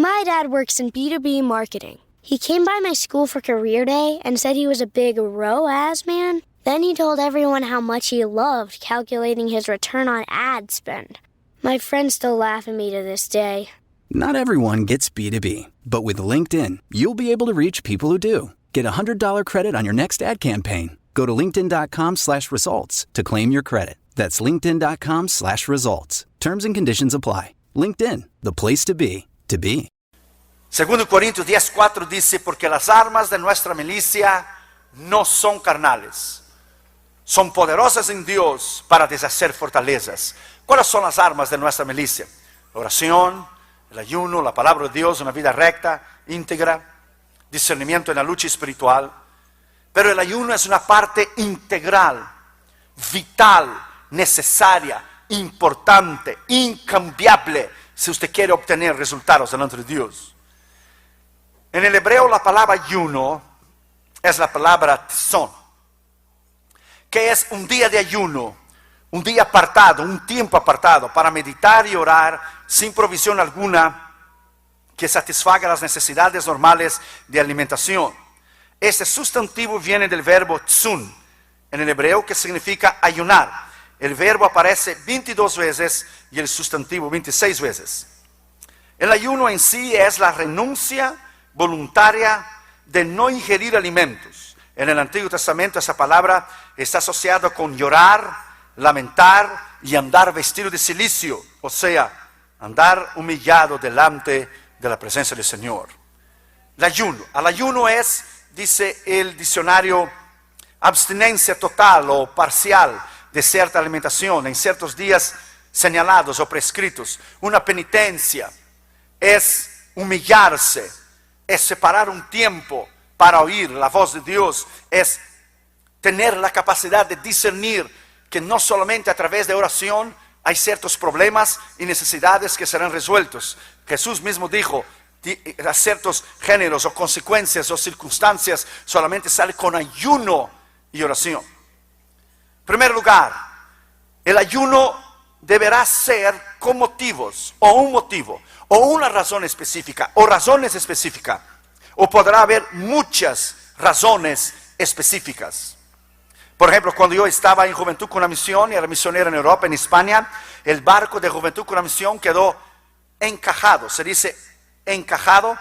My dad works in B2B marketing. He came by my school for career day and said he was a big ROAS man. Then he told everyone how much he loved calculating his return on ad spend. My friends still laugh at me to this day. Not everyone gets B2B, but with LinkedIn, you'll be able to reach people who do. Get a $100 credit on your next ad campaign. Go to linkedin.com/results to claim your credit. That's linkedin.com/results. Terms and conditions apply. LinkedIn, the place to be, to be. Segundo Corintios 10:4 dice, porque las armas de nuestra milicia no son carnales, son poderosas en Dios para deshacer fortalezas. ¿Cuáles son las armas de nuestra milicia? La oración, el ayuno, la palabra de Dios, una vida recta, íntegra, discernimiento en la lucha espiritual. Pero el ayuno es una parte integral, vital, necesaria, importante, incambiable, si usted quiere obtener resultados delante de Dios. En el hebreo la palabra ayuno es la palabra tzon, que es un día de ayuno, un día apartado, un tiempo apartado para meditar y orar sin provisión alguna que satisfaga las necesidades normales de alimentación. Este sustantivo viene del verbo tzun, en el hebreo, que significa ayunar. El verbo aparece 22 veces y el sustantivo 26 veces. El ayuno en sí es la renuncia voluntaria de no ingerir alimentos. En el Antiguo Testamento esa palabra está asociada con llorar, lamentar y andar vestido de cilicio, o sea, andar humillado delante de la presencia del Señor. El ayuno. Al ayuno es, dice el diccionario, abstinencia total o parcial de cierta alimentación en ciertos días señalados o prescritos. Una penitencia es humillarse, es separar un tiempo para oír la voz de Dios, es tener la capacidad de discernir que no solamente a través de oración hay ciertos problemas y necesidades que serán resueltos. Jesús mismo dijo, a ciertos géneros o consecuencias o circunstancias solamente sale con ayuno y oración. En primer lugar, el ayuno deberá ser con motivos o un motivo o una razón específica o razones específicas, o podrá haber muchas razones específicas. Por ejemplo, cuando yo estaba en Juventud con la Misión y era misionero en Europa, en España, el barco de Juventud con la Misión quedó encajado, se dice encajado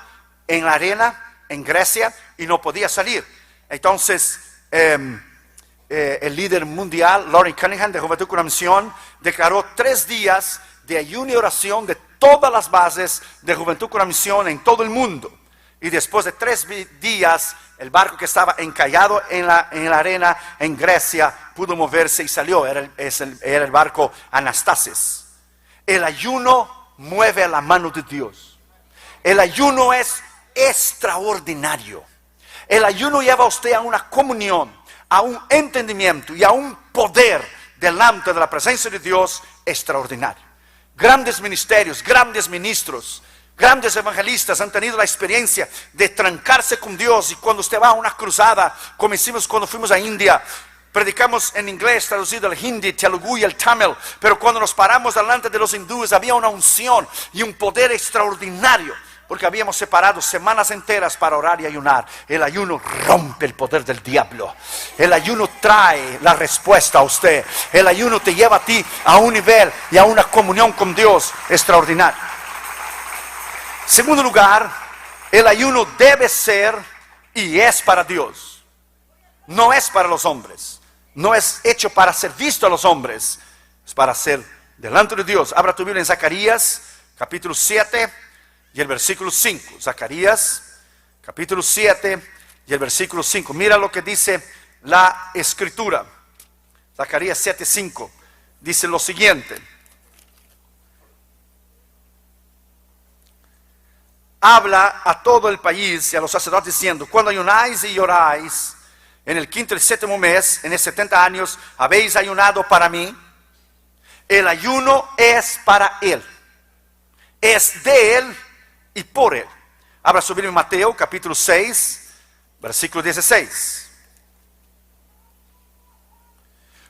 en la arena en Grecia y no podía salir. Entonces el líder mundial, Loren Cunningham, de Juventud con la Misión, declaró 3 días de ayuno y oración de todas las bases de Juventud con la Misión en todo el mundo. Y después de 3 días, el barco que estaba encallado en la arena en Grecia pudo moverse y salió. Era el barco Anastasis. El ayuno mueve la mano de Dios. El ayuno es extraordinario. El ayuno lleva a usted a una comunión, a un entendimiento y a un poder delante de la presencia de Dios extraordinario. Grandes ministerios, grandes ministros, grandes evangelistas han tenido la experiencia de trancarse con Dios. Y cuando usted va a una cruzada, como hicimos cuando fuimos a India, predicamos en inglés traducido al hindi, telugu y el tamil, pero cuando nos paramos delante de los hindúes había una unción y un poder extraordinario, porque habíamos separado semanas enteras para orar y ayunar. El ayuno rompe el poder del diablo. El ayuno trae la respuesta a usted. El ayuno te lleva a ti a un nivel y a una comunión con Dios extraordinaria. Segundo lugar, el ayuno debe ser y es para Dios. No es para los hombres. No es hecho para ser visto a los hombres. Es para ser delante de Dios. Abra tu Biblia en Zacarías, capítulo 7. Y el versículo 5, Zacarías, capítulo 7 y el versículo 5. Mira lo que dice la Escritura. Zacarías 7:5 dice lo siguiente. Habla a todo el país y a los sacerdotes diciendo, cuando ayunáis y oráis, en el 5º y 7º mes, en 70 años, habéis ayunado para mí. El ayuno es para Él. Es de Él y por Él. Abra su Biblia en Mateo capítulo 6, versículo 16.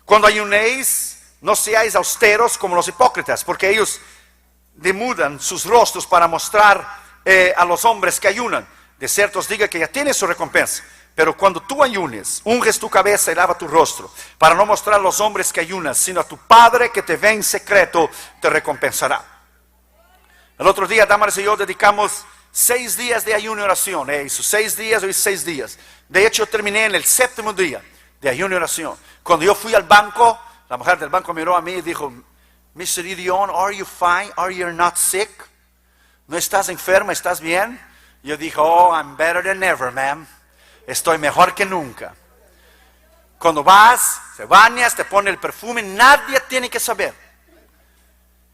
Cuando ayunéis, no seáis austeros como los hipócritas, porque ellos demudan sus rostros para mostrar a los hombres que ayunan. De cierto os digo que ya tiene su recompensa. Pero cuando tú ayunes, unges tu cabeza y lava tu rostro, para no mostrar a los hombres que ayunas, sino a tu Padre que te ve en secreto, te recompensará. El otro día, Damaris y yo dedicamos 6 días de ayuno y oración. Hizo 6 días, hoy 6 días. De hecho, terminé en el 7º día de ayuno y oración. Cuando yo fui al banco, la mujer del banco miró a mí y dijo, Mr. Idion, are you fine? Are you not sick? ¿No estás enferma? ¿Estás bien? Yo dije, oh, I'm better than ever, ma'am. Estoy mejor que nunca. Cuando vas, te bañas, te pones el perfume, nadie tiene que saber.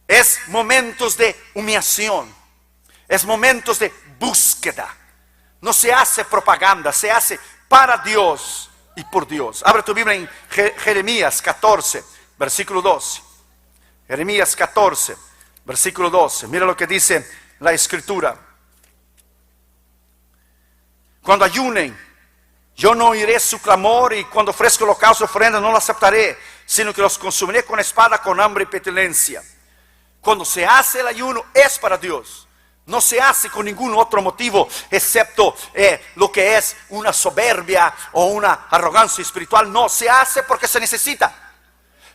Es momentos de humillación. Es momentos de búsqueda. No se hace propaganda, se hace para Dios y por Dios. Abre tu Biblia en Jeremías 14, versículo 12. Jeremías 14, versículo 12. Mira lo que dice la Escritura. Cuando ayunen, yo no oiré su clamor, y cuando ofrezco holocausto y ofrenda no lo aceptaré, sino que los consumiré con espada, con hambre y pestilencia. Cuando se hace el ayuno es para Dios. No se hace con ningún otro motivo excepto lo que es una soberbia o una arrogancia espiritual. No, se hace porque se necesita.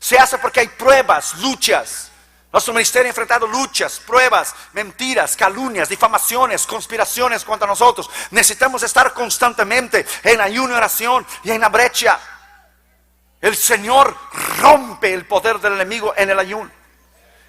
Se hace porque hay pruebas, luchas. Nuestro ministerio ha enfrentado luchas, pruebas, mentiras, calumnias, difamaciones, conspiraciones contra nosotros. Necesitamos estar constantemente en ayuno y oración y en la brecha. El Señor rompe el poder del enemigo en el ayuno.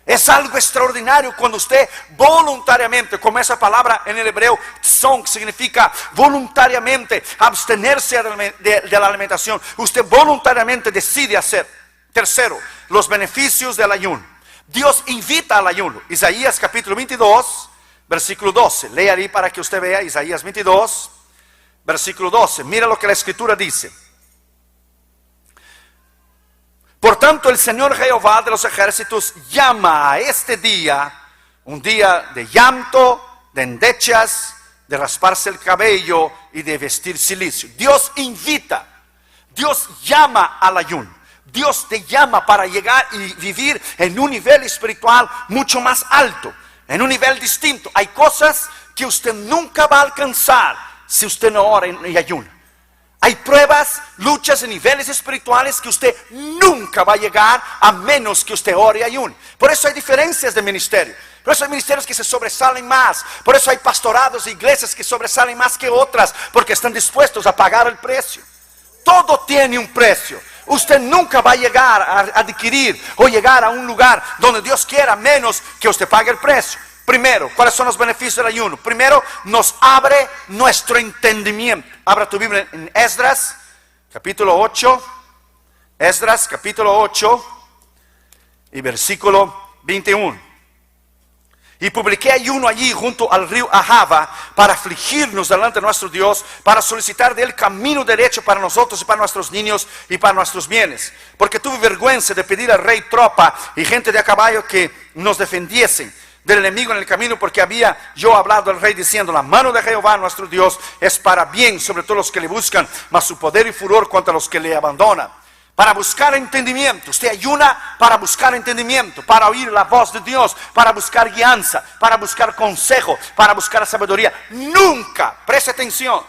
Es algo extraordinario cuando usted voluntariamente, como esa palabra en el hebreo, tzon, significa voluntariamente abstenerse de la alimentación. Usted voluntariamente decide hacer. Tercero, los beneficios del ayuno. Dios invita al ayuno. Isaías capítulo 22, versículo 12. Lea ahí para que usted vea. Isaías 22, versículo 12. Mira lo que la Escritura dice. Por tanto, el Señor Jehová de los ejércitos llama a este día un día de llanto, de endechas, de rasparse el cabello y de vestir cilicio. Dios invita, Dios llama al ayuno. Dios te llama para llegar y vivir en un nivel espiritual mucho más alto, en un nivel distinto. Hay cosas que usted nunca va a alcanzar si usted no ora y ayuna. Hay pruebas, luchas en niveles espirituales que usted nunca va a llegar a menos que usted ore y ayune. Por eso hay diferencias de ministerio. Por eso hay ministerios que se sobresalen más. Por eso hay pastorados e iglesias que sobresalen más que otras, porque están dispuestos a pagar el precio. Todo tiene un precio. Usted nunca va a llegar a adquirir o llegar a un lugar donde Dios quiera menos que usted pague el precio. Primero, ¿cuáles son los beneficios del ayuno? Primero, nos abre nuestro entendimiento. Abra tu Biblia en Esdras, capítulo 8. Esdras, capítulo 8 y versículo 21. Y publiqué ayuno allí junto al río Ahava para afligirnos delante de nuestro Dios, para solicitar de él camino derecho para nosotros y para nuestros niños y para nuestros bienes. Porque tuve vergüenza de pedir al rey tropa y gente de a caballo que nos defendiesen del enemigo en el camino, porque había yo hablado al rey diciendo: la mano de Jehová nuestro Dios es para bien sobre todos los que le buscan, mas su poder y furor contra los que le abandonan. Para buscar entendimiento. Usted ayuna para buscar entendimiento, para oír la voz de Dios, para buscar guianza, para buscar consejo, para buscar sabiduría. Nunca, preste atención,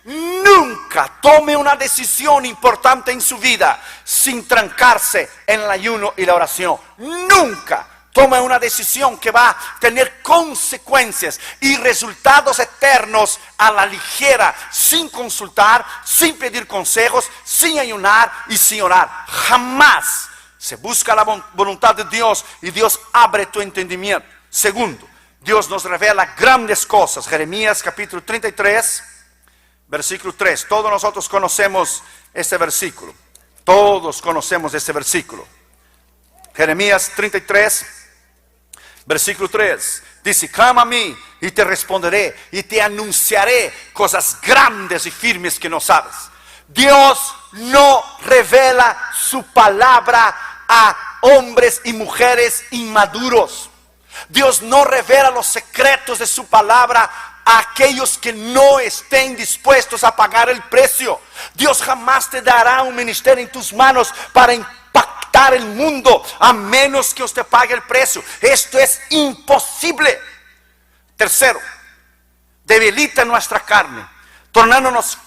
nunca tome una decisión importante en su vida sin trancarse en el ayuno y la oración. Nunca tome una decisión que va a tener consecuencias y resultados eternos a la ligera, sin consultar, sin pedir consejos, sin ayunar y sin orar. Jamás se busca la voluntad de Dios y Dios abre tu entendimiento. Segundo, Dios nos revela grandes cosas. Jeremías capítulo 33, versículo 3. Todos nosotros conocemos este versículo. Todos conocemos este versículo. Jeremías 33, versículo 3, dice: clama a mí y te responderé y te anunciaré cosas grandes y firmes que no sabes. Dios no revela su palabra a hombres y mujeres inmaduros. Dios no revela los secretos de su palabra a aquellos que no estén dispuestos a pagar el precio. Dios jamás te dará un ministerio en tus manos para impactar el mundo a menos que usted pague el precio. Esto es imposible. Tercero, debilita nuestra carne, tornándonos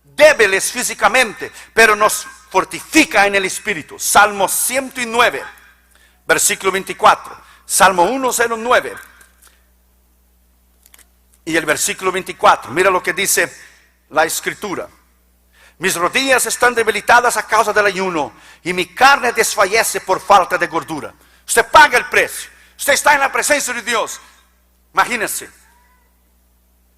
débiles físicamente, pero nos fortifica en el espíritu. Salmo 109, versículo 24. Salmo 109 y el versículo 24. Mira lo que dice la escritura. Mis rodillas están debilitadas a causa del ayuno y mi carne desfallece por falta de gordura. Usted paga el precio. Usted está en la presencia de Dios. Imagínense.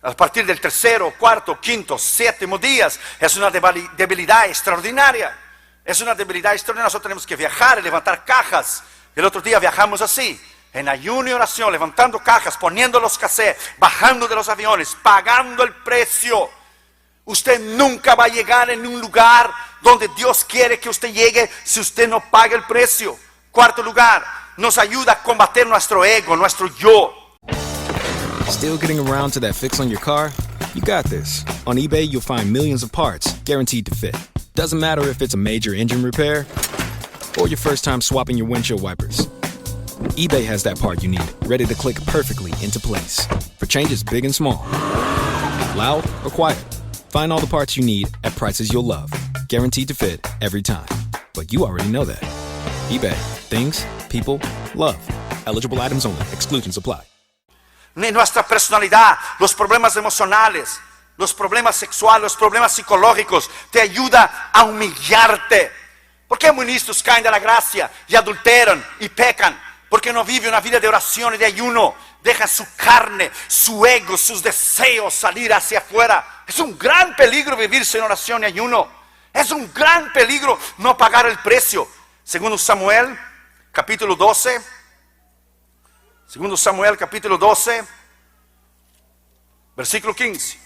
A partir del tercero, cuarto, quinto, séptimo días, es una debilidad extraordinaria. Es una debilidad extraordinaria. Nosotros tenemos que viajar y levantar cajas. El otro día viajamos así, en ayuno y oración, levantando cajas, poniendo los cassettes, bajando de los aviones, pagando el precio. Usted nunca va a llegar en un lugar donde Dios quiere que usted llegue si usted no paga el precio. Cuarto lugar, nos ayuda a combater nuestro ego, nuestro yo. Still getting around to that fix on your car? You got this. On eBay, you'll find millions of parts, guaranteed to fit. Doesn't matter if it's a major engine repair or your first time swapping your windshield wipers. eBay has that part you need, ready to click perfectly into place. For changes big and small. Loud or quiet. Find all the parts you need at prices you'll love. Guaranteed to fit every time. But you already know that. eBay. Things, people, love. Eligible items only. Exclusions apply. Ni nuestra personalidad, los problemas emocionales, los problemas sexuales, los problemas psicológicos, te ayuda a humillarte. ¿Por qué ministros caen de la gracia y adulteran y pecan? Porque no viven una vida de oración y de ayuno. Dejan su carne, su ego, sus deseos salir hacia afuera. Es un gran peligro vivir sin oración y ayuno. Es un gran peligro no pagar el precio. Segundo Samuel, capítulo 12. Segundo Samuel, capítulo 12, versículo 15.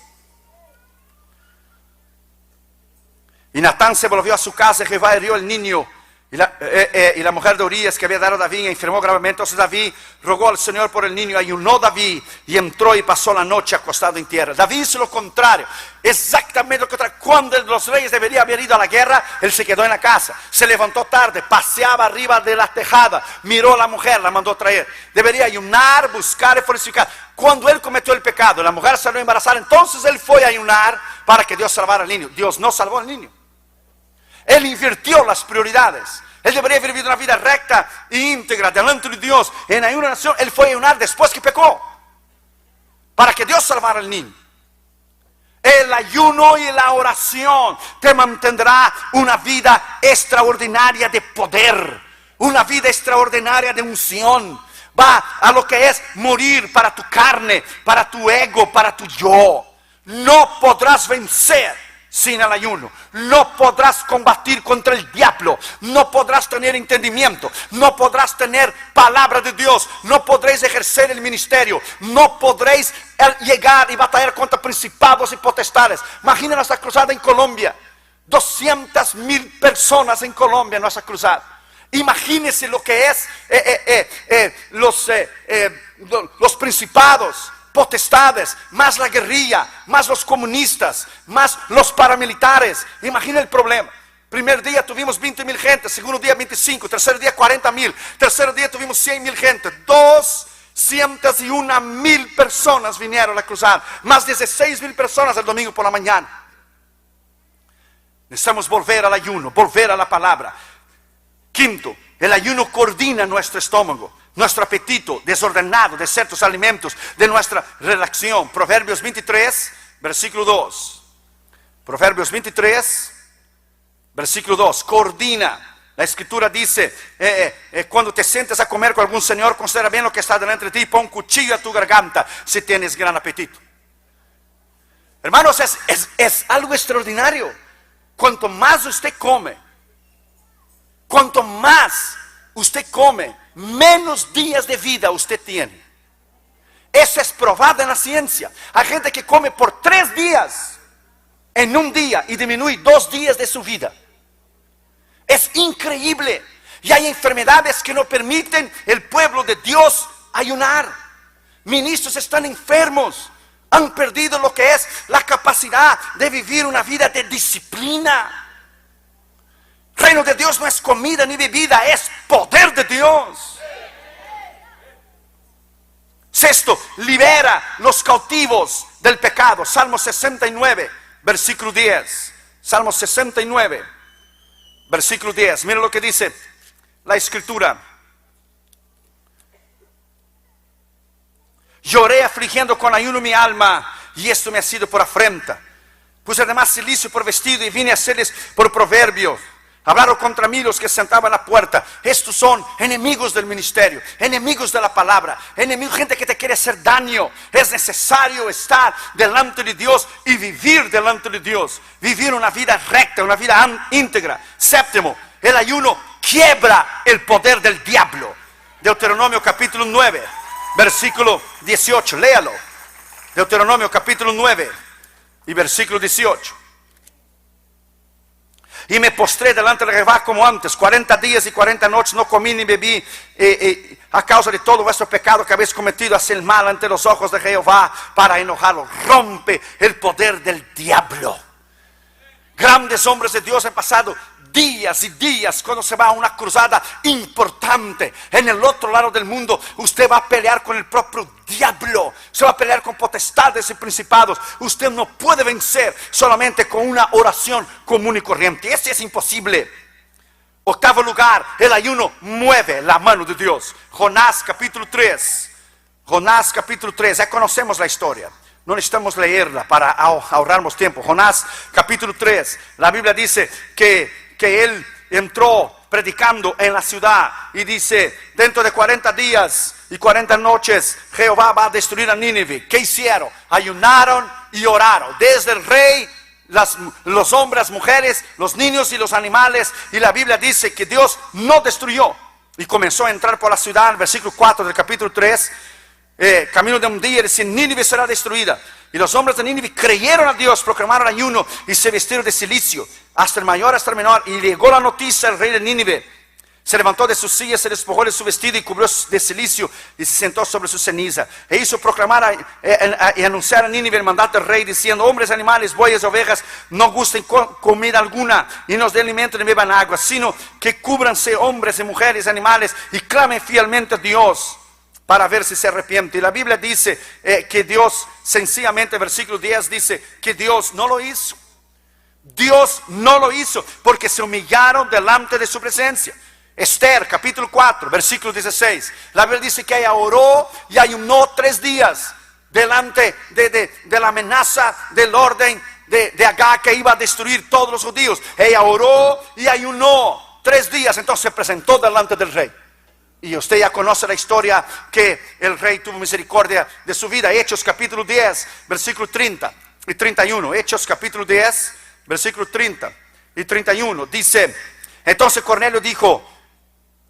Y Natán se volvió a su casa y Jehová hirió al niño. Y la mujer de Urías que había dado a David enfermó gravemente. Entonces David rogó al Señor por el niño. Ayunó David y entró y pasó la noche acostado en tierra. David hizo lo contrario. Exactamente lo contrario. Cuando los reyes deberían haber ido a la guerra, él se quedó en la casa. Se levantó tarde, paseaba arriba de la tejada. Miró a la mujer, la mandó a traer. Debería ayunar, buscar y fortificar. Cuando él cometió el pecado, la mujer salió embarazada. Entonces él fue a ayunar para que Dios salvara al niño. Dios no salvó al niño. Él invirtió las prioridades. Él debería haber vivido una vida recta e íntegra delante de Dios. En ayuno y oración, él fue a ayunar después que pecó, para que Dios salvara al niño. El ayuno y la oración te mantendrá una vida extraordinaria de poder, una vida extraordinaria de unción. Va a lo que es morir para tu carne, para tu ego, para tu yo. No podrás vencer sin el ayuno. No podrás combatir contra el diablo. No podrás tener entendimiento. No podrás tener palabra de Dios. No podréis ejercer el ministerio. No podréis llegar y batallar contra principados y potestades. Imagina nuestra cruzada en Colombia. 200,000 personas en Colombia en nuestra cruzada. Imagínense lo que es los principados, potestades, más la guerrilla, más los comunistas, más los paramilitares. Imagina el problema. Primer día tuvimos 20,000 gente, segundo día 25, tercer día 40,000, tercer día tuvimos 100,000 gente. 201,000 personas vinieron a la cruzada, más 16,000 personas el domingo por la mañana. Necesitamos volver al ayuno, volver a la palabra. Quinto, el ayuno coordina nuestro estómago, nuestro apetito desordenado de ciertos alimentos, de nuestra relación. Proverbios 23, versículo 2. Proverbios 23, versículo 2. Coordina. La escritura dice, cuando te sientes a comer con algún señor, considera bien lo que está delante de ti, pon un cuchillo a tu garganta si tienes gran apetito. Hermanos, es algo extraordinario. Cuanto más usted come, menos días de vida usted tiene. Eso es probado en la ciencia. Hay gente que come por 3 días en un día y disminuye 2 días de su vida. Es increíble. Y hay enfermedades que no permiten el pueblo de Dios ayunar. Ministros están enfermos. Han perdido lo que es la capacidad de vivir una vida de disciplina. Reino de Dios no es comida ni bebida, es poder de Dios. Sexto, libera los cautivos del pecado. Salmo 69, versículo 10. Salmo 69, versículo 10. Mira lo que dice la escritura. Lloré afligiendo con ayuno mi alma, y esto me ha sido por afrenta. Puse además silicio por vestido y vine a hacerles por proverbio. Hablaron contra mí los que sentaban a la puerta. Estos son enemigos del ministerio, enemigos de la palabra, enemigos, gente que te quiere hacer daño. Es necesario estar delante de Dios y vivir delante de Dios. Vivir una vida recta, una vida íntegra. Séptimo, el ayuno quiebra el poder del diablo. Deuteronomio capítulo 9, versículo 18. Léalo. Deuteronomio capítulo 9 y versículo 18. Y me postré delante de Jehová como antes, 40 días y 40 noches no comí ni bebí, a causa de todo vuestro pecado que habéis cometido, hacer el mal ante los ojos de Jehová para enojarlo. Rompe el poder del diablo. Grandes hombres de Dios han pasado días y días cuando se va a una cruzada importante en el otro lado del mundo. Usted va a pelear con el propio diablo, se va a pelear con potestades y principados. Usted no puede vencer solamente con una oración común y corriente. Eso es imposible. Octavo lugar, el ayuno mueve la mano de Dios. Jonás capítulo 3. Jonás capítulo 3, ya conocemos la historia. No necesitamos leerla para ahorrarnos tiempo. Jonás capítulo 3, la Biblia dice que él entró predicando en la ciudad y dice: dentro de 40 días y 40 noches Jehová va a destruir a Nínive. ¿Qué hicieron? Ayunaron y oraron. Desde el rey, los hombres, las mujeres, los niños y los animales. Y la Biblia dice que Dios no destruyó. Y comenzó a entrar por la ciudad, el versículo 4 del capítulo 3. Camino de un día, dice: Nínive será destruida. Y los hombres de Nínive creyeron a Dios, proclamaron ayuno y se vistieron de cilicio, hasta el mayor hasta el menor. Y llegó la noticia al rey de Nínive. Se levantó de su silla, se despojó de su vestido y cubrió de silicio y se sentó sobre su ceniza. E hizo proclamar y anunciar a Nínive el mandato del rey, diciendo: hombres, animales, bueyes, ovejas, no gusten comida alguna y no den alimento ni beban agua, sino que cúbranse hombres y mujeres, animales, y clamen fielmente a Dios para ver si se arrepiente. Y la Biblia dice que Dios, sencillamente, versículo 10 dice que Dios no lo hizo. Dios no lo hizo porque se humillaron delante de su presencia. Esther capítulo 4, versículo 16. La Biblia dice que ella oró y ayunó 3 días delante de la amenaza del orden de Agag, que iba a destruir todos los judíos. Ella oró y ayunó 3 días, entonces se presentó delante del rey. Y usted ya conoce la historia que el rey tuvo misericordia de su vida. Hechos capítulo 10, versículo 30 y 31. Hechos capítulo 10, versículo 30 y 31. Dice: entonces Cornelio dijo: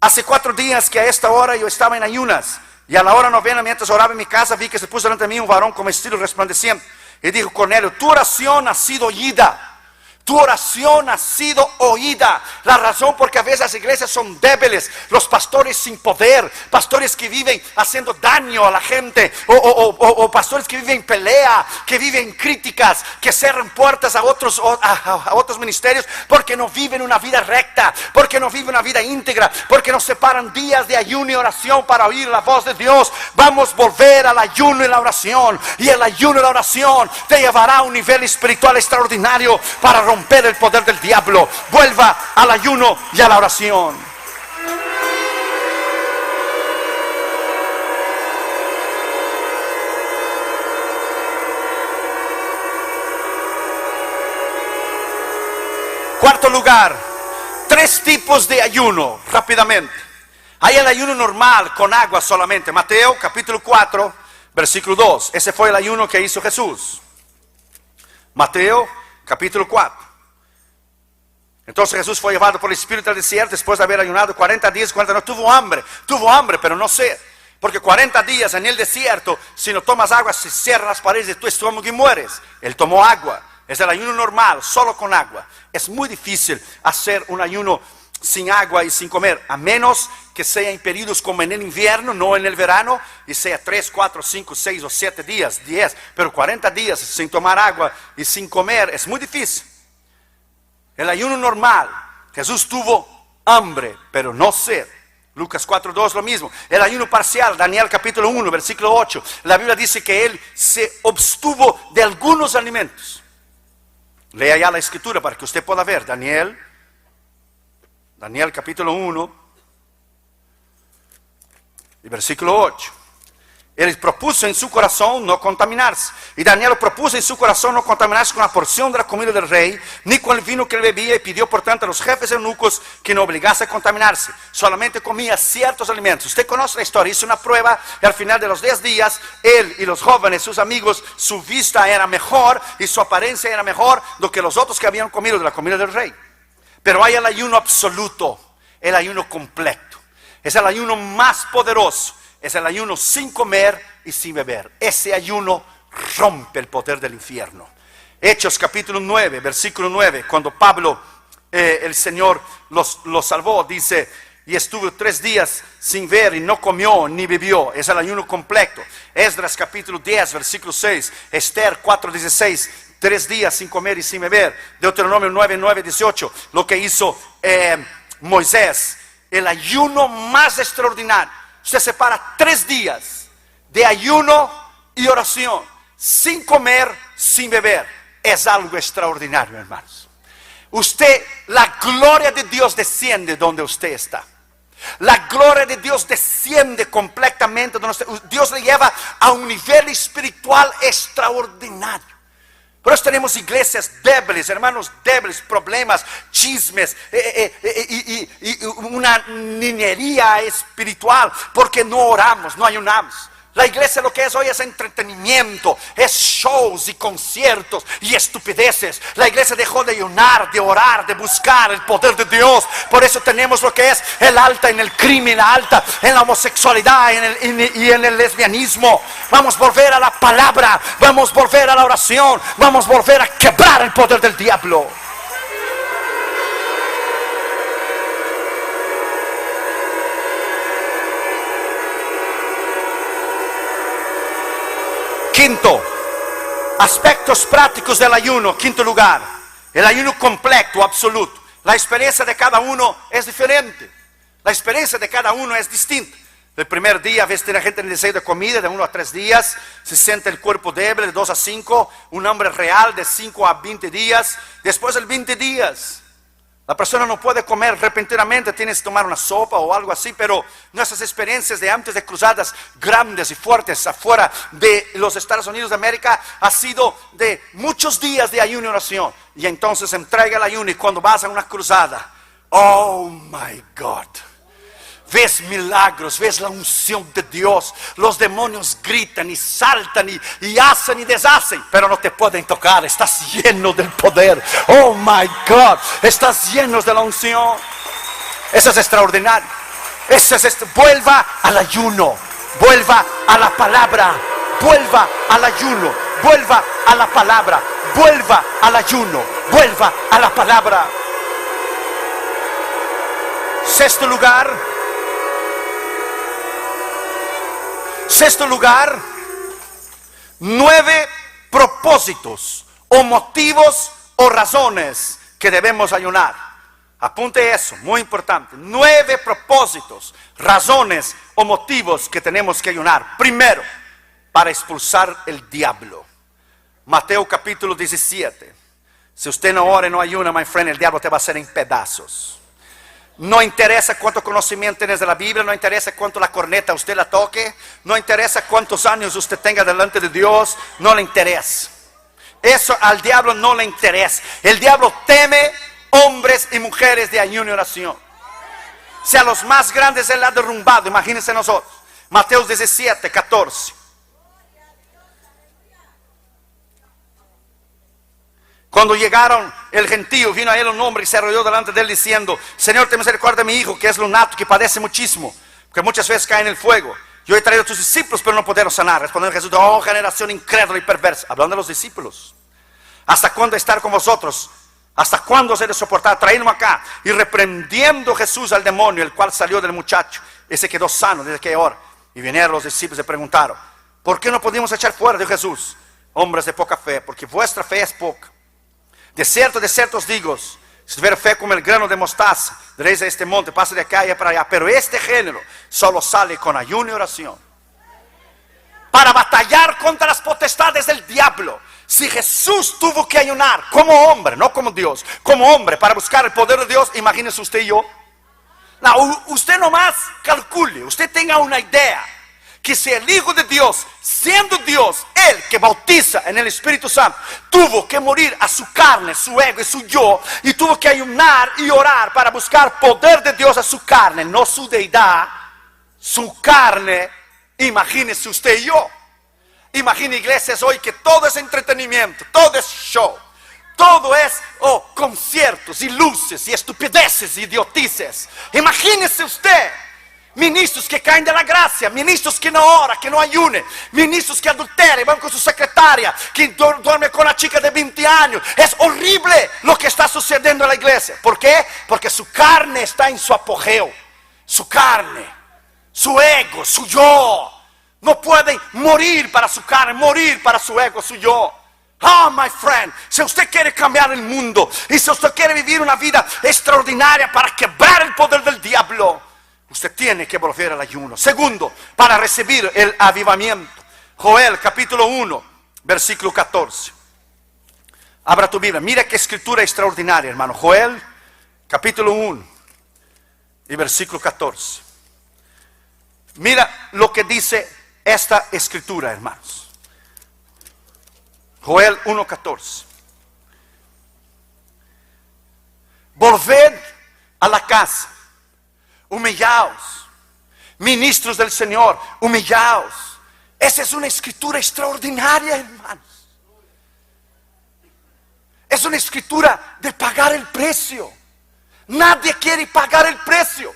hace 4 días que a esta hora yo estaba en ayunas, y a la hora novena, mientras oraba en mi casa, vi que se puso delante de mí un varón con vestido resplandeciente. Y dijo Cornelio: tu oración ha sido oída. Tu oración ha sido oída. La razón porque a veces las iglesias son débiles, los pastores sin poder, pastores que viven haciendo daño a la gente, o pastores que viven en pelea, que viven críticas, que cierran puertas a otros ministerios, porque no viven una vida recta, porque no viven una vida íntegra, porque no separan días de ayuno y oración para oír la voz de Dios. Vamos a volver al ayuno y la oración, y el ayuno y la oración te llevará a un nivel espiritual extraordinario para romper el poder del diablo. Vuelva al ayuno y a la oración. Cuarto lugar, 3 tipos de ayuno, rápidamente. Hay el ayuno normal con agua solamente. Mateo capítulo 4, versículo 2. Ese fue el ayuno que hizo Jesús. Mateo capítulo 4. Entonces Jesús fue llevado por el Espíritu al desierto después de haber ayunado 40 días, 40 no tuvo hambre, pero no sed. Porque 40 días en el desierto, si no tomas agua, se cierran las paredes de tu estómago y mueres. Él tomó agua. Es el ayuno normal, solo con agua. Es muy difícil hacer un ayuno sin agua y sin comer, a menos que sea en periodos como en el invierno, no en el verano, y sea 3, 4, 5, 6 o 7 días, 10. Pero 40 días sin tomar agua y sin comer es muy difícil. El ayuno normal, Jesús tuvo hambre, pero no sed. Lucas 4:2 lo mismo. El ayuno parcial, Daniel capítulo 1, versículo 8. La Biblia dice que él se abstuvo de algunos alimentos. Lea ya la escritura para que usted pueda ver. Daniel capítulo 1 y versículo 8. Él propuso en su corazón no contaminarse. Y Daniel propuso en su corazón no contaminarse con la porción de la comida del rey, ni con el vino que él bebía, y pidió por tanto a los jefes eunucos que no obligase a contaminarse. Solamente comía ciertos alimentos. Usted conoce la historia, hizo una prueba y al final de los 10 días, él y los jóvenes, sus amigos, su vista era mejor y su apariencia era mejor do que los otros que habían comido de la comida del rey. Pero hay el ayuno absoluto, el ayuno completo. Es el ayuno más poderoso. Es el ayuno sin comer y sin beber. Ese ayuno rompe el poder del infierno. Hechos capítulo 9, versículo 9. Cuando Pablo, el Señor los salvó, dice: y estuvo 3 días sin ver y no comió ni bebió. Es el ayuno completo. Esdras capítulo 10, versículo 6. Esther 4:16. 3 días sin comer y sin beber. Deuteronomio 9, 18. Lo que hizo Moisés. El ayuno más extraordinario. Usted separa 3 días de ayuno y oración, sin comer, sin beber. Es algo extraordinario, hermanos. La gloria de Dios desciende donde usted está. La gloria de Dios desciende completamente donde usted. Dios le lleva a un nivel espiritual extraordinario. Por eso tenemos iglesias débiles, hermanos débiles, problemas, chismes y una niñería espiritual, porque no oramos, no ayunamos. La iglesia lo que es hoy es entretenimiento, es shows y conciertos y estupideces. La iglesia dejó de ayunar, de orar, de buscar el poder de Dios. Por eso tenemos lo que es el alta en el crimen, la alta en la homosexualidad y en el lesbianismo. Vamos a volver a la palabra, vamos a volver a la oración, vamos a volver a quebrar el poder del diablo. Quinto, aspectos prácticos del ayuno. Quinto lugar, el ayuno completo, absoluto. La experiencia de cada uno es diferente. La experiencia de cada uno es distinta. El primer día, a veces tiene gente en el deseo de comida de 1 a 3 días. Se siente el cuerpo débil de 2 a 5. Un hambre real de 5 a 20 días. Después de 20 días, la persona no puede comer repentinamente, tienes que tomar una sopa o algo así, pero nuestras experiencias de antes de cruzadas grandes y fuertes afuera de los Estados Unidos de América ha sido de muchos días de ayuno y oración. Y entonces entrega el ayuno y cuando vas a una cruzada, oh my God, ves milagros, ves la unción de Dios. Los demonios gritan y saltan y hacen y deshacen, pero no te pueden tocar. Estás lleno del poder. Oh my God, estás lleno de la unción. Eso es extraordinario. Vuelva al ayuno, vuelva a la palabra, vuelva al ayuno, vuelva a la palabra, vuelva al ayuno, vuelva a la palabra. Sexto lugar, 9 propósitos o motivos o razones que debemos ayunar. Apunte eso, muy importante. 9 propósitos, razones o motivos que tenemos que ayunar. Primero, para expulsar el diablo. Mateo capítulo 17. Si usted no ora y no ayuna, my friend, el diablo te va a hacer en pedazos. No interesa cuánto conocimiento tienes de la Biblia, no interesa cuánto la corneta usted la toque, no interesa cuántos años usted tenga delante de Dios, no le interesa. Eso al diablo no le interesa. El diablo teme hombres y mujeres de ayuno y oración. Si a los más grandes él ha derrumbado, imagínense nosotros. Mateo 17, 14. Cuando llegaron el gentío, vino a él un hombre y se arrodilló delante de él diciendo: Señor, ten misericordia de mi hijo, que es lunático, que padece muchísimo, que muchas veces cae en el fuego. Yo he traído a tus discípulos, pero no pudieron sanar. Respondió Jesús: oh, generación incrédula y perversa. Hablando de los discípulos. ¿Hasta cuándo estar con vosotros? ¿Hasta cuándo os he de soportar? Traídme acá. Y reprendiendo Jesús al demonio, el cual salió del muchacho, ese quedó sano desde aquella hora. Y vinieron los discípulos y le preguntaron: ¿por qué no pudimos echar fuera de Jesús? Hombres de poca fe, porque vuestra fe es poca. De cierto os digo, Si tuviera fe como el grano de mostaza, diréis a este monte, pasa de acá y para allá. Pero este género solo sale con ayuno y oración. Para batallar contra las potestades del diablo. Si Jesús tuvo que ayunar como hombre, no como Dios, como hombre para buscar el poder de Dios, imagínese usted y yo. No, usted nomás calcule, usted tenga una idea. Que si el Hijo de Dios, siendo Dios, Él que bautiza en el Espíritu Santo, tuvo que morir a su carne, su ego y su yo, y tuvo que ayunar y orar para buscar poder de Dios a su carne, no su deidad, su carne. Imagínese usted y yo. Imagine iglesias hoy que todo es entretenimiento, todo es show, todo es conciertos y luces y estupideces y idiotices. Imagínese usted. Ministros que caen de la gracia, ministros que no oran, que no ayunen, ministros que adulteran, van con su secretaria, que duerme con la chica de 20 años. Es horrible lo que está sucediendo en la iglesia. ¿Por qué? Porque su carne está en su apogeo. Su carne, su ego, su yo. No pueden morir para su carne, morir para su ego, su yo. Oh, my friend, si usted quiere cambiar el mundo y si usted quiere vivir una vida extraordinaria para quebrar el poder del diablo, usted tiene que volver al ayuno. Segundo, para recibir el avivamiento. Joel capítulo 1, versículo 14. Abra tu Biblia. Mira qué escritura extraordinaria, hermano. Joel capítulo 1 y versículo 14. Mira lo que dice esta escritura, hermanos. Joel 1:14. Volved a la casa. Humillaos, ministros del Señor, humillaos. Esa es una escritura extraordinaria, hermanos. Es una escritura de pagar el precio. Nadie quiere pagar el precio.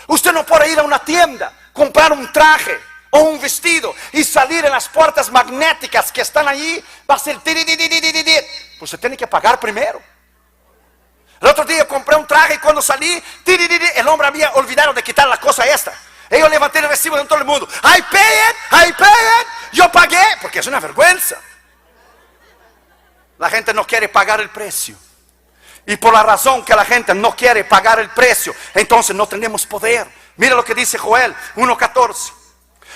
Usted no puede ir a una tienda, comprar un traje o un vestido y salir en las puertas magnéticas que están allí. Va a ser pues usted tiene que pagar primero. El otro día compré un traje y cuando salí, el hombre había olvidado de quitar la cosa esta. Y yo levanté el recibo de todo el mundo. I pay it. Yo pagué, porque es una vergüenza. La gente no quiere pagar el precio. Y por la razón que la gente no quiere pagar el precio, entonces no tenemos poder. Mira lo que dice Joel 1:14.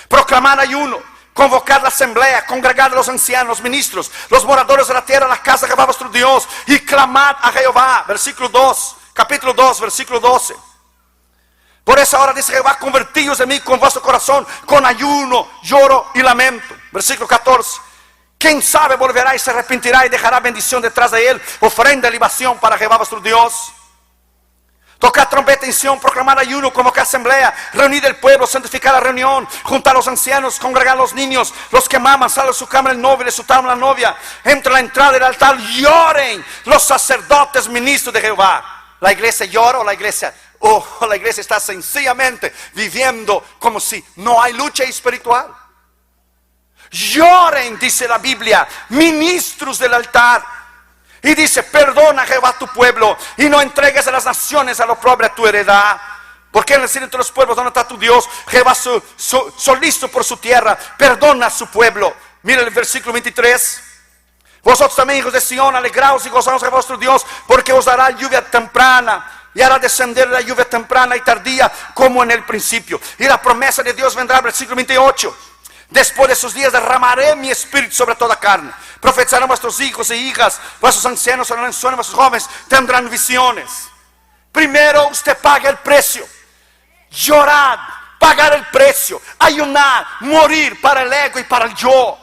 Proclamar ayuno. Convocar la asamblea, congregar a los ancianos, los ministros, los moradores de la tierra, la casa de Jehová vuestro Dios, y clamad a Jehová. Versículo 2, capítulo 2, versículo 12. Por esa hora dice Jehová, convertíos de mí con vuestro corazón, con ayuno, lloro y lamento. Versículo 14. ¿Quién sabe volverá y se arrepentirá y dejará bendición detrás de él? Ofrenda y libación para Jehová vuestro Dios. Tocar trompeta en Sión, proclamar ayuno, convocar asamblea, reunir el pueblo, santificar la reunión, juntar a los ancianos, congregar a los niños, los que maman, sale de su cámara el novio, le soltaron la novia, entre la entrada del altar, lloren los sacerdotes ministros de Jehová. La iglesia llora o la iglesia está sencillamente viviendo como si no hay lucha espiritual. Lloren, dice la Biblia, ministros del altar. Y dice, perdona Jehová tu pueblo y no entregues a las naciones a lo pobre a tu heredad. Porque en el cielo de los pueblos, ¿dónde está tu Dios? Jehová solícito por su tierra, perdona a su pueblo. Mira el versículo 23. Vosotros también, hijos de Sión, alegraos y gozaos a vuestro Dios, porque os dará lluvia temprana. Y hará descender la lluvia temprana y tardía como en el principio. Y la promesa de Dios vendrá, versículo 28. Después de esos días derramaré mi espíritu sobre toda carne. Profetizarán vuestros hijos e hijas, vuestros ancianos sonarán sueños, vuestros jóvenes tendrán visiones. Primero usted paga el precio. Llorad, pagar el precio, ayunar, morir para el ego y para el yo.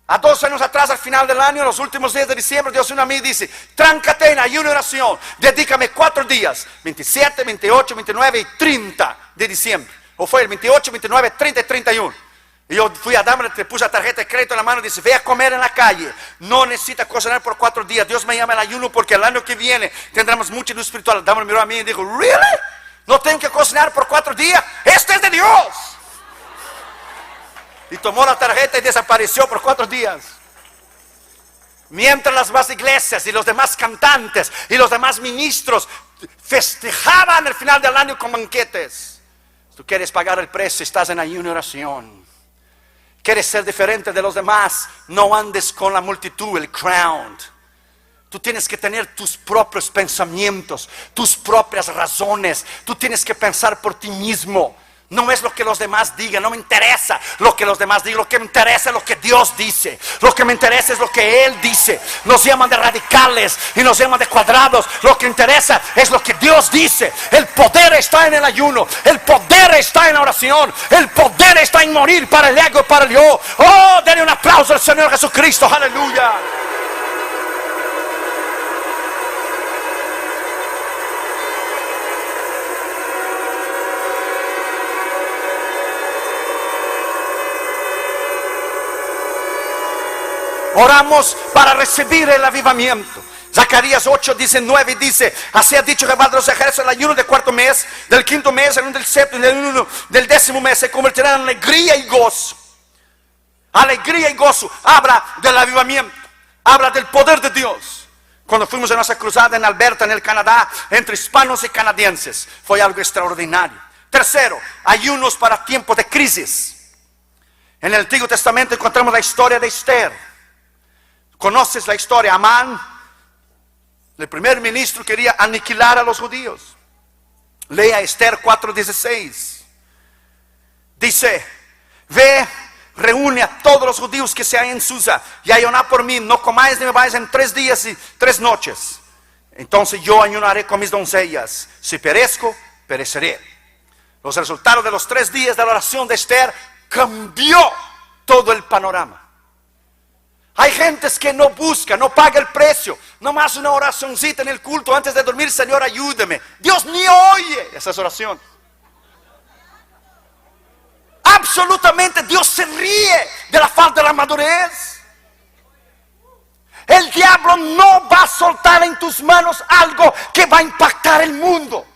A 2 años atrás, al final del año, en los últimos días de diciembre, Dios vino a mí y dice, tráncate en ayuno y oración, dedícame 4 días, 27, 28, 29 y 30 de diciembre. O fue el 28, 29, 30 y 31. Y yo fui a darme, le puse la tarjeta de crédito en la mano y dice, ve a comer en la calle. No necesita cocinar por 4 días. Dios me llama al ayuno porque el año que viene tendremos mucha luz espiritual. Dame miró a mí y dijo, ¿really? ¿No tengo que cocinar por 4 días? ¡Este es de Dios! Y tomó la tarjeta y desapareció por 4 días. Mientras las demás iglesias y los demás cantantes y los demás ministros festejaban el final del año con banquetes. Si tú quieres pagar el precio, estás en ayuno y oración. Quieres ser diferente de los demás, no andes con la multitud, el crowd. Tú tienes que tener tus propios pensamientos, tus propias razones. Tú tienes que pensar por ti mismo. No es lo que los demás digan, no me interesa lo que los demás digan. Lo que me interesa es lo que Dios dice. Lo que me interesa es lo que Él dice. Nos llaman de radicales y nos llaman de cuadrados. Lo que interesa es lo que Dios dice. El poder está en el ayuno. El poder está en la oración. El poder está en morir para el ego y para el yo. Oh, denle un aplauso al Señor Jesucristo. Aleluya. Oramos para recibir el avivamiento. Zacarías 8:19 dice: así ha dicho Jehová de los ejércitos, el ayuno del cuarto mes, del quinto mes, el ayuno del séptimo y el ayuno del décimo mes se convertirá en alegría y gozo. Alegría y gozo. Habla del avivamiento, habla del poder de Dios. Cuando fuimos a nuestra cruzada en Alberta, en el Canadá, entre hispanos y canadienses, fue algo extraordinario. Tercero, ayunos para tiempos de crisis. En el Antiguo Testamento encontramos la historia de Esther. ¿Conoces la historia? Amán, el primer ministro, quería aniquilar a los judíos. Lea Esther 4:16. Dice: ve, reúne a todos los judíos que se hallan en Susa y ayuná por mí. No comáis ni bebáis en 3 días y 3 noches. Entonces yo ayunaré con mis doncellas. Si perezco, pereceré. Los resultados de los 3 días de la oración de Esther cambió todo el panorama. Hay gentes que no buscan, no paga el precio. Nomás una oracioncita en el culto antes de dormir: Señor, ayúdame. Dios ni oye esas oraciones. Absolutamente, Dios se ríe de la falta de la madurez. El diablo no va a soltar en tus manos algo que va a impactar el mundo.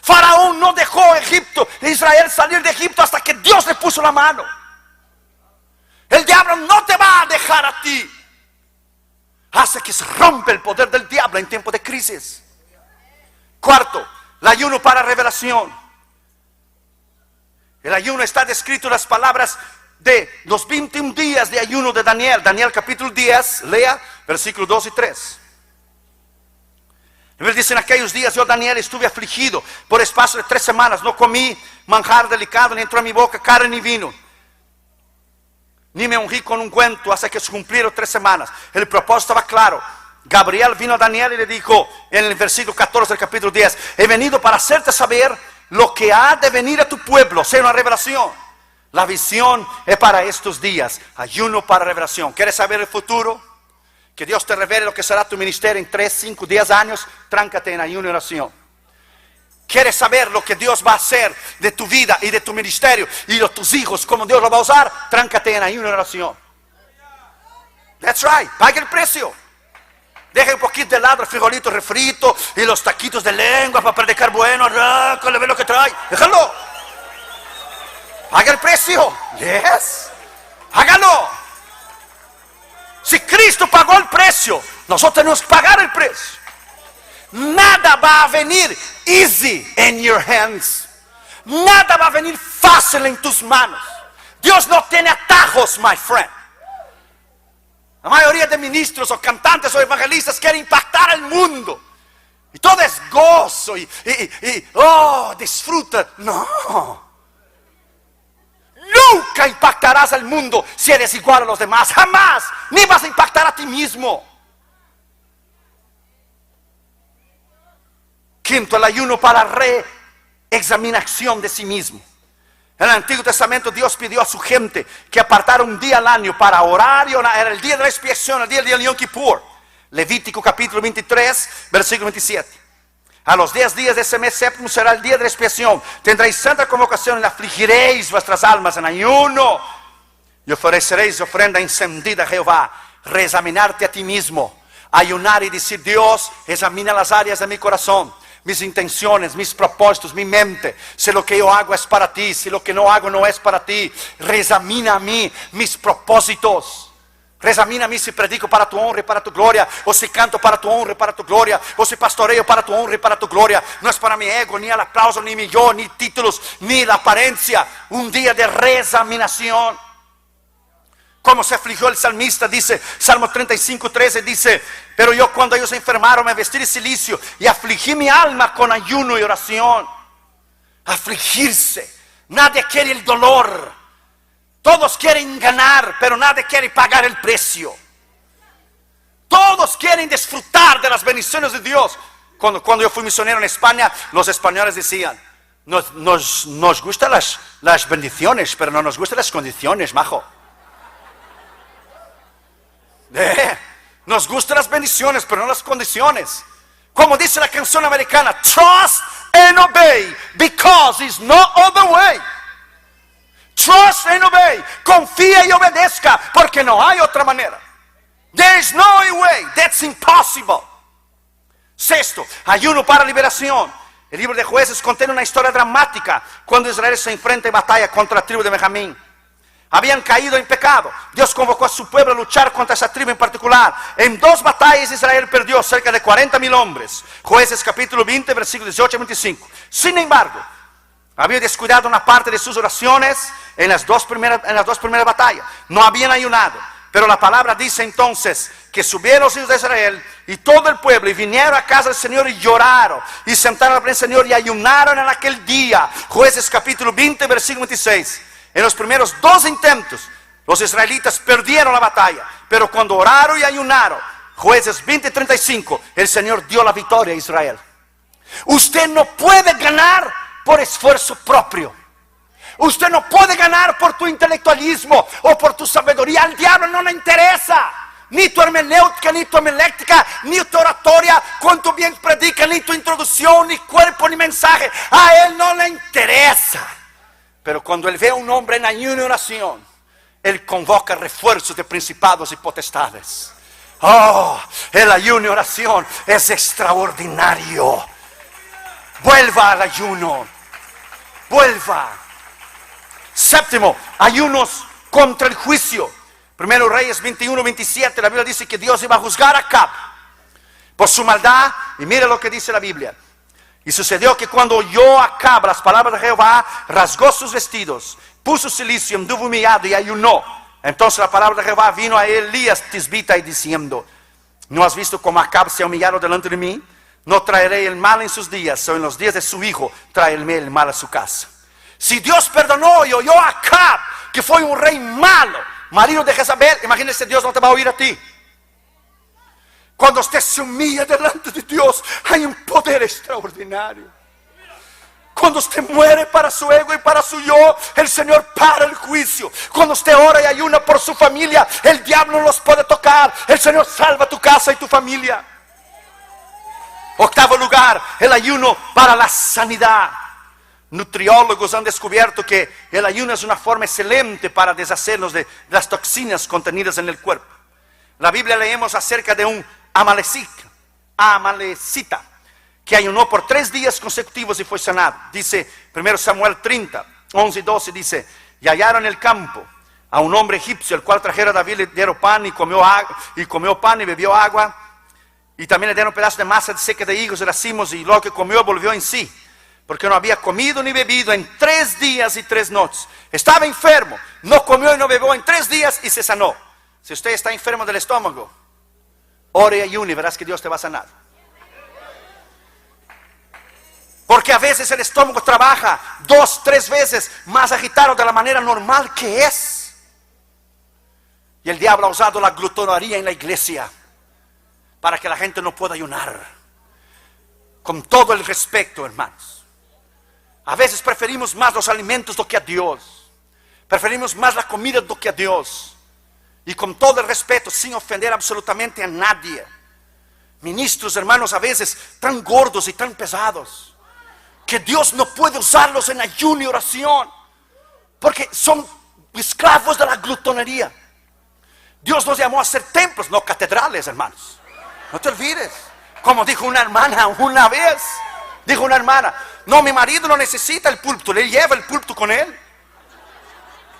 Faraón no dejó a Israel salir de Egipto hasta que Dios le puso la mano. El diablo no te va a dejar a ti. Hace que se rompe el poder del diablo en tiempo de crisis. Cuarto, el ayuno para revelación. El ayuno está descrito en las palabras de los 21 días de ayuno de Daniel. Daniel capítulo 10, lea versículos 2 y 3. Dice: en aquellos días yo, Daniel, estuve afligido por espacio de 3 semanas. No comí manjar delicado, ni entró a mi boca carne ni vino, ni me ungí con ungüento hasta que se cumplieron 3 semanas. El propósito estaba claro. Gabriel vino a Daniel y le dijo en el versículo 14 del capítulo 10: he venido para hacerte saber lo que ha de venir a tu pueblo. Sea una revelación. La visión es para estos días. Ayuno para revelación. ¿Quieres saber el futuro? Que Dios te revele lo que será tu ministerio en 3, 5, 10 años. Tráncate en ayuno y oración. ¿Quieres saber lo que Dios va a hacer de tu vida y de tu ministerio y de tus hijos, cómo Dios lo va a usar? Tráncate en ayuno y oración. That's right. Paga el precio. Deja un poquito de lado el frijolito refrito y los taquitos de lengua para predicar bueno. Arráncale, ve lo que trae. Déjalo. Paga el precio. Yes. Hágalo. Si Cristo pagó el precio, nosotros tenemos que pagar el precio. Nada va a venir easy in your hands. Nada va a venir fácil en tus manos. Dios no tiene atajos, my friend. La mayoría de ministros o cantantes o evangelistas quieren impactar al mundo. Y todo es gozo y disfruta. No. Nunca impactarás al mundo si eres igual a los demás. Jamás. Ni vas a impactar a ti mismo. Quinto, el ayuno para reexaminación de sí mismo. En el Antiguo Testamento Dios pidió a su gente que apartara un día al año para orar y orar. Era el día de la expiación, el día del Yom Kippur. Levítico capítulo 23, versículo 27. A los 10 días de ese mes séptimo será el día de la expiación. Tendréis santa convocación y afligiréis vuestras almas en ayuno. Y ofreceréis ofrenda encendida a Jehová. Reexaminarte a ti mismo. Ayunar y decir: Dios, examina las áreas de mi corazón, mis intenciones, mis propósitos, mi mente. Si lo que yo hago es para ti, si lo que no hago no es para ti, reexamina a mí mis propósitos. Reexamina a mí si predico para tu honra y para tu gloria, o si canto para tu honra y para tu gloria, o si pastoreo para tu honra y para tu gloria. No es para mi ego, ni el aplauso, ni mi yo, ni títulos, ni la apariencia. Un día de reexaminación. Como se afligió el salmista, dice Salmo 35:13, dice: pero yo cuando ellos se enfermaron me vestí de cilicio y afligí mi alma con ayuno y oración. Afligirse. Nadie quiere el dolor. Todos quieren ganar, pero nadie quiere pagar el precio. Todos quieren disfrutar de las bendiciones de Dios. Cuando yo fui misionero en España, los españoles decían: nos gustan las bendiciones, pero no nos gustan las condiciones, majo. Nos gustan las bendiciones, pero no las condiciones. Como dice la canción americana: trust and obey, because it's no other way. Trust and obey. Confía y obedezca, porque no hay otra manera. There is no way. That's impossible. Sexto, ayuno para liberación. El libro de Jueces contiene una historia dramática cuando Israel se enfrenta en batalla contra la tribu de Benjamín. Habían caído en pecado. Dios convocó a su pueblo a luchar contra esa tribu en particular. En 2 batallas Israel perdió cerca de 40,000 hombres. Jueces capítulo 20, versículos 18 y 25. Sin embargo, había descuidado una parte de sus oraciones en las dos primeras batallas. No habían ayunado. Pero la palabra dice entonces que subieron los hijos de Israel y todo el pueblo y vinieron a casa del Señor y lloraron y sentaron a la presencia del Señor y ayunaron en aquel día. Jueces capítulo 20, versículo 26. En los primeros 2 intentos, los israelitas perdieron la batalla. Pero cuando oraron y ayunaron, Jueces 20:35, el Señor dio la victoria a Israel. Usted no puede ganar por esfuerzo propio. Usted no puede ganar por tu intelectualismo o por tu sabiduría. Al diablo no le interesa. Ni tu hermenéutica, ni tu homilética, ni tu oratoria, cuánto bien predica, ni tu introducción, ni cuerpo, ni mensaje. A él no le interesa. Pero cuando él ve a un hombre en ayuno y oración, él convoca refuerzos de principados y potestades. Oh, el ayuno y oración es extraordinario. Vuelva al ayuno. Vuelva. Séptimo, ayunos contra el juicio. Primero Reyes 21:27, la Biblia dice que Dios iba a juzgar a Acab por su maldad. Y mire lo que dice la Biblia. Y sucedió que cuando oyó Acab las palabras de Jehová, rasgó sus vestidos, puso cilicio, anduvo humillado y ayunó. Entonces la palabra de Jehová vino a Elías tisbita y diciendo: ¿no has visto cómo Acab se ha humillado delante de mí? No traeré el mal en sus días, o en los días de su hijo traeré el mal a su casa. Si Dios perdonó y oyó a Acab, que fue un rey malo, marido de Jezabel, imagínese, Dios no te va a oír a ti. Cuando usted se humilla delante de Dios, hay un poder extraordinario. Cuando usted muere para su ego y para su yo, el Señor para el juicio. Cuando usted ora y ayuna por su familia, el diablo no los puede tocar. El Señor salva tu casa y tu familia. Octavo lugar, el ayuno para la sanidad. Nutriólogos han descubierto que el ayuno es una forma excelente para deshacernos de las toxinas contenidas en el cuerpo. La Biblia leemos acerca de un amalecita que ayunó por 3 días consecutivos y fue sanado. Dice 1 Samuel 30, 11 y 12, dice: y hallaron en el campo a un hombre egipcio, el cual trajera a David, le dieron pan y comió pan y bebió agua. Y también le dieron pedazos de masa seca de higos y racimos, y lo que comió volvió en sí, porque no había comido ni bebido en 3 días y 3 noches. Estaba enfermo, no comió y no bebió en 3 días y se sanó. Si usted está enfermo del estómago, ore y ayune y verás que Dios te va a sanar. Porque a veces el estómago trabaja 2, 3 veces más agitado de la manera normal que es. Y el diablo ha usado la glutonería en la iglesia para que la gente no pueda ayunar. Con todo el respeto, hermanos, a veces preferimos más los alimentos do que a Dios. Preferimos más la comida do que a Dios. Y con todo el respeto, sin ofender absolutamente a nadie. Ministros, hermanos, a veces tan gordos y tan pesados, que Dios no puede usarlos en ayuno y oración, porque son esclavos de la glutonería. Dios nos llamó a ser templos, no catedrales, hermanos. No te olvides. Como dijo una hermana una vez, dijo una hermana: no, mi marido no necesita el púlpito, le lleva el púlpito con él.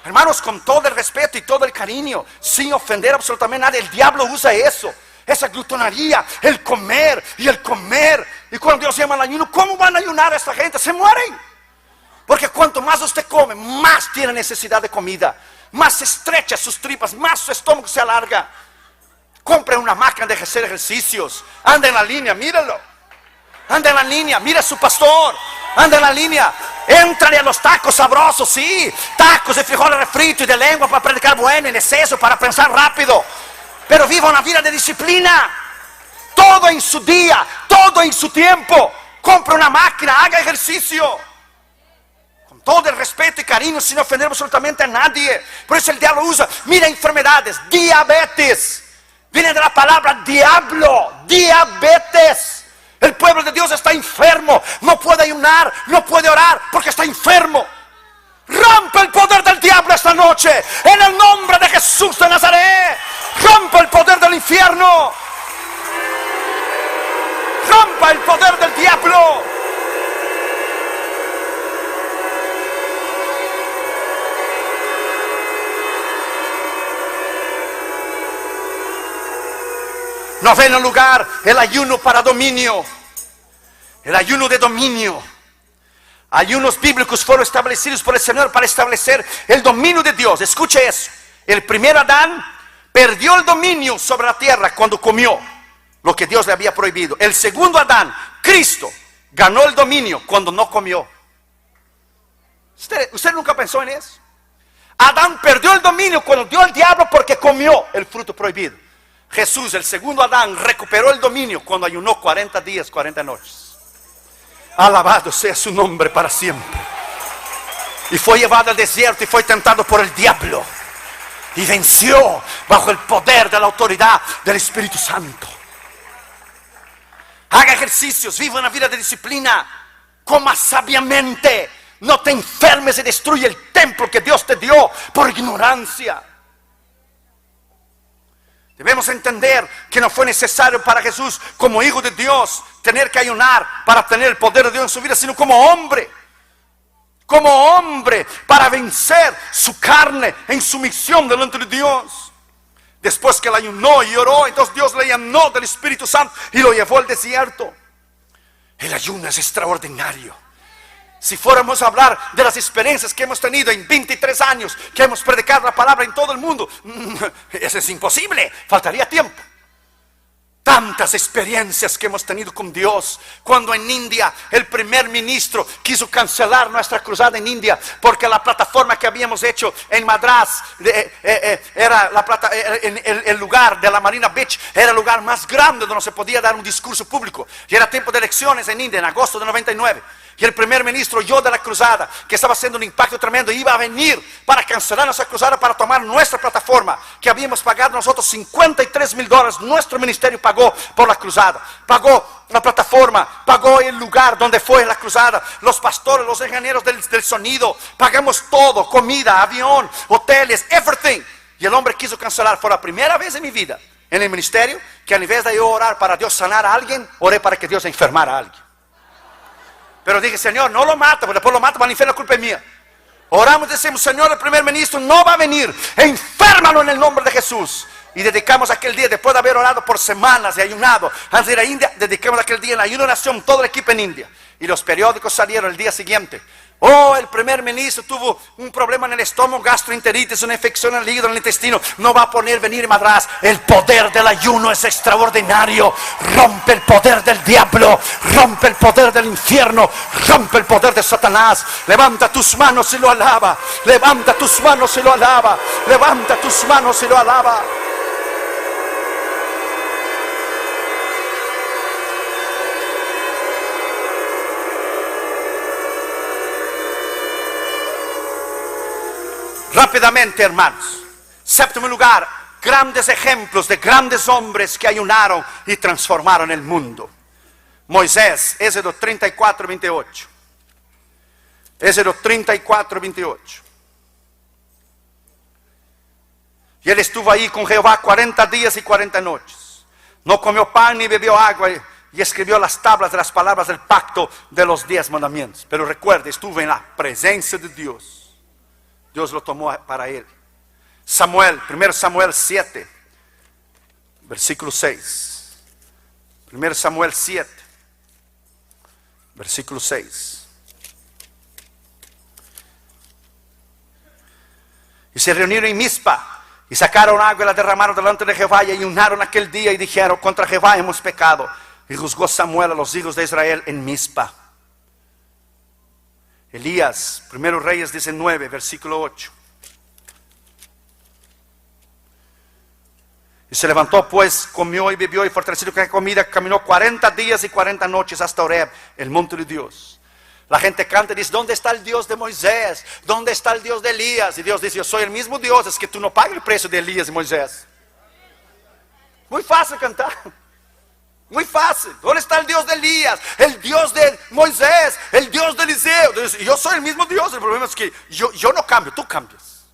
Hermanos, con todo el respeto y todo el cariño, sin ofender absolutamente a nadie, el diablo usa eso, esa glutonería, el comer y el comer. Y cuando Dios llama al ayuno, ¿cómo van a ayunar a esta gente? Se mueren. Porque cuanto más usted come, más tiene necesidad de comida. más se estrecha sus tripas, más su estómago se alarga. Compre una máquina de hacer ejercicios. Anda en la línea, míralo. Anda en la línea, mira a su pastor. Anda en la línea. Éntrale a los tacos sabrosos, sí. Tacos de frijoles refritos y de lengua para predicar bueno en exceso, para pensar rápido. Pero viva una vida de disciplina. Todo en su día, todo en su tiempo. Compre una máquina, haga ejercicio. Con todo el respeto y cariño, sin ofender absolutamente a nadie. Por eso el diablo usa, mira, enfermedades, diabetes. Viene de la palabra diablo, diabetes. El pueblo de Dios está enfermo. No puede ayunar, no puede orar porque está enfermo. Rompe el poder del diablo esta noche. En el nombre de Jesús de Nazaret. Rompe el poder del infierno. Rompa el poder del diablo. Noveno lugar, el ayuno para dominio. El ayuno de dominio. Ayunos bíblicos fueron establecidos por el Señor para establecer el dominio de Dios. Escuche eso. El primer Adán perdió el dominio sobre la tierra cuando comió lo que Dios le había prohibido. El segundo Adán, Cristo, ganó el dominio cuando no comió. ¿Usted nunca pensó en eso? Adán perdió el dominio cuando dio al diablo porque comió el fruto prohibido. Jesús, el segundo Adán, recuperó el dominio cuando ayunó 40 días, 40 noches. Alabado sea su nombre para siempre. Y fue llevado al desierto y fue tentado por el diablo. Y venció bajo el poder de la autoridad del Espíritu Santo. Haga ejercicios, viva una vida de disciplina. Coma sabiamente. No te enfermes y destruye el templo que Dios te dio por ignorancia. Debemos entender que no fue necesario para Jesús, como hijo de Dios, tener que ayunar para tener el poder de Dios en su vida, sino como hombre. Como hombre, para vencer su carne en sumisión delante de Dios. Después que él ayunó y oró, entonces Dios le llenó del Espíritu Santo y lo llevó al desierto. El ayuno es extraordinario. Si fuéramos a hablar de las experiencias que hemos tenido en 23 años, que hemos predicado la palabra en todo el mundo, eso es imposible, faltaría tiempo. Tantas experiencias que hemos tenido con Dios. Cuando en India el primer ministro quiso cancelar nuestra cruzada en India, porque la plataforma que habíamos hecho en Madras era el lugar de la Marina Beach, era el lugar más grande donde se podía dar un discurso público. Y era tiempo de elecciones en India, en agosto de 99. Y el primer ministro oyó de la cruzada, que estaba haciendo un impacto tremendo, iba a venir para cancelar nuestra cruzada, para tomar nuestra plataforma, que habíamos pagado nosotros $53,000. Nuestro ministerio pagó por la cruzada, pagó la plataforma, pagó el lugar donde fue la cruzada, los pastores, los ingenieros del sonido, pagamos todo, comida, avión, hoteles, everything. Y el hombre quiso cancelar. Fue la primera vez en mi vida, en el ministerio, que en vez de yo orar para Dios sanar a alguien, oré para que Dios enfermara a alguien. Pero dije, Señor, no lo mata, porque después lo mata para el infierno, la culpa es mía. Oramos y decimos, Señor, el primer ministro no va a venir, enférmalo en el nombre de Jesús. Y dedicamos aquel día, después de haber orado por semanas y ayunado, antes de ir a India, dedicamos aquel día en ayuno de nación, todo el equipo en India. Y los periódicos salieron el día siguiente. Oh, el primer ministro tuvo un problema en el estómago, gastroenteritis, una infección en el hígado, en el intestino. No va a poder venir en Madras. El poder del ayuno es extraordinario. Rompe el poder del diablo, rompe el poder del infierno, rompe el poder de Satanás. Levanta tus manos y lo alaba. Levanta tus manos y lo alaba. Levanta tus manos y lo alaba. Rápidamente, hermanos. Séptimo lugar, grandes ejemplos de grandes hombres que ayunaron y transformaron el mundo. Moisés, Éxodo 34, 28. Éxodo 34, 28. Y él estuvo ahí con Jehová 40 días y 40 noches. No comió pan ni bebió agua y escribió las tablas de las palabras del pacto de los 10 mandamientos. Pero recuerde, estuvo en la presencia de Dios. Dios lo tomó para él. Samuel, 1 Samuel 7, versículo 6. 1 Samuel 7, versículo 6. Y se reunieron en Mizpa, y sacaron agua y la derramaron delante de Jehová, y ayunaron aquel día, y dijeron: contra Jehová hemos pecado. Y juzgó Samuel a los hijos de Israel en Mizpa. Elías, 1 Reyes 19, versículo 8. Y se levantó pues, comió y bebió, y fortalecido con comida, caminó 40 días y 40 noches hasta Horeb, el monte de Dios. La gente canta y dice: ¿dónde está el Dios de Moisés? ¿Dónde está el Dios de Elías? Y Dios dice: yo soy el mismo Dios, es que tú no pagas el precio de Elías y Moisés. Muy fácil cantar. Muy fácil. ¿Dónde está el Dios de Elías? El Dios de Moisés, el Dios de Eliseo. Yo soy el mismo Dios. El problema es que yo no cambio, tú cambias.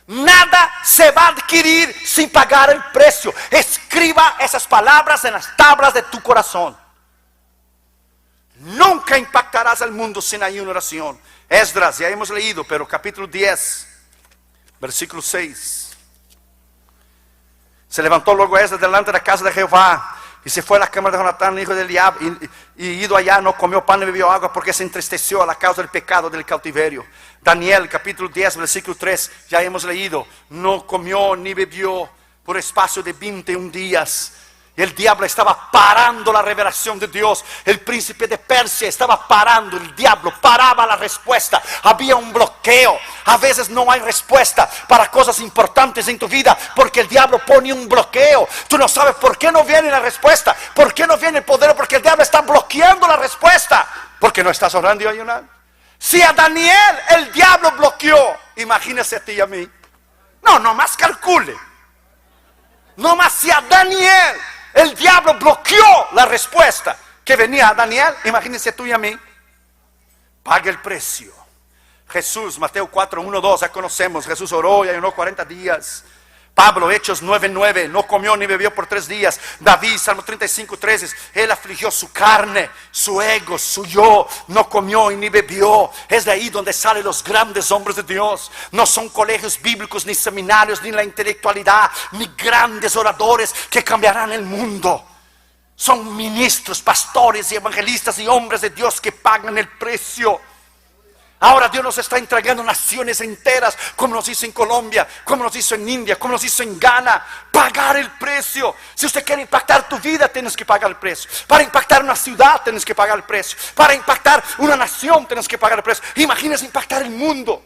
Nada se va a adquirir sin pagar el precio. Escriba esas palabras en las tablas de tu corazón. Nunca impactarás al mundo sin ayuno y oración. Esdras, ya hemos leído, pero capítulo 10, versículo 6. Se levantó luego Esdras delante de la casa de Jehová, y se fue a la cámara de Jonatán, hijo de Eliab, y ido allá no comió pan ni bebió agua, porque se entristeció a la causa del pecado del cautiverio. Daniel, capítulo 10, versículo 3, ya hemos leído, no comió ni bebió por espacio de 21 días. Y el diablo estaba parando la revelación de Dios. El príncipe de Persia estaba parando. El diablo paraba la respuesta. Había un bloqueo. A veces no hay respuesta para cosas importantes en tu vida, porque el diablo pone un bloqueo. Tú no sabes por qué no viene la respuesta, por qué no viene el poder, porque el diablo está bloqueando la respuesta, porque no estás orando y ayunando. Si a Daniel el diablo bloqueó, imagínese a ti y a mí. No más calcule. No más si a Daniel el diablo bloqueó la respuesta que venía a Daniel, imagínense tú y a mí. Pague el precio. Jesús, Mateo 4, 1, 2, ya conocemos. Jesús oró y ayunó 40 días. Pablo, Hechos 9, 9, no comió ni bebió por 3 días. David, Salmo 35, 13, él afligió su carne, su ego, su yo, no comió y ni bebió. Es de ahí donde salen los grandes hombres de Dios. No son colegios bíblicos, ni seminarios, ni la intelectualidad, ni grandes oradores que cambiarán el mundo. Son ministros, pastores y evangelistas y hombres de Dios que pagan el precio. Ahora Dios nos está entregando naciones enteras, como nos hizo en Colombia, como nos hizo en India, como nos hizo en Ghana. Pagar el precio. Si usted quiere impactar tu vida, tienes que pagar el precio. Para impactar una ciudad, tienes que pagar el precio. Para impactar una nación, tienes que pagar el precio. Imagínese impactar el mundo.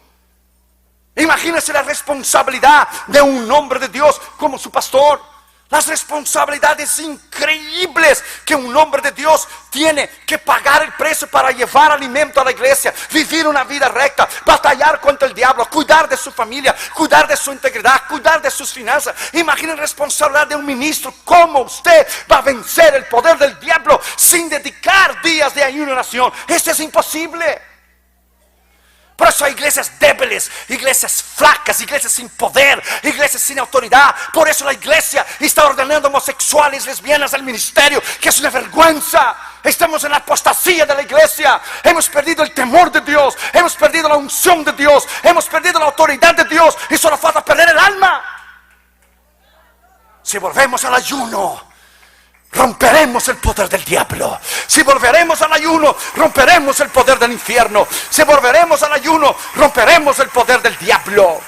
Imagínese la responsabilidad de un hombre de Dios como su pastor. Las responsabilidades increíbles que un hombre de Dios tiene que pagar el precio para llevar alimento a la iglesia, vivir una vida recta, batallar contra el diablo, cuidar de su familia, cuidar de su integridad, cuidar de sus finanzas. Imaginen la responsabilidad de un ministro. ¿Cómo usted va a vencer el poder del diablo sin dedicar días de ayuno y oración? Esto es imposible. Por eso hay iglesias débiles, iglesias flacas, iglesias sin poder, iglesias sin autoridad. Por eso la iglesia está ordenando homosexuales, lesbianas al ministerio, que es una vergüenza. Estamos en la apostasía de la iglesia. Hemos perdido el temor de Dios, hemos perdido la unción de Dios, hemos perdido la autoridad de Dios, y solo falta perder el alma. Si volvemos al ayuno, romperemos el poder del diablo. Si volveremos al ayuno, romperemos el poder del infierno. Si volveremos al ayuno, romperemos el poder del diablo.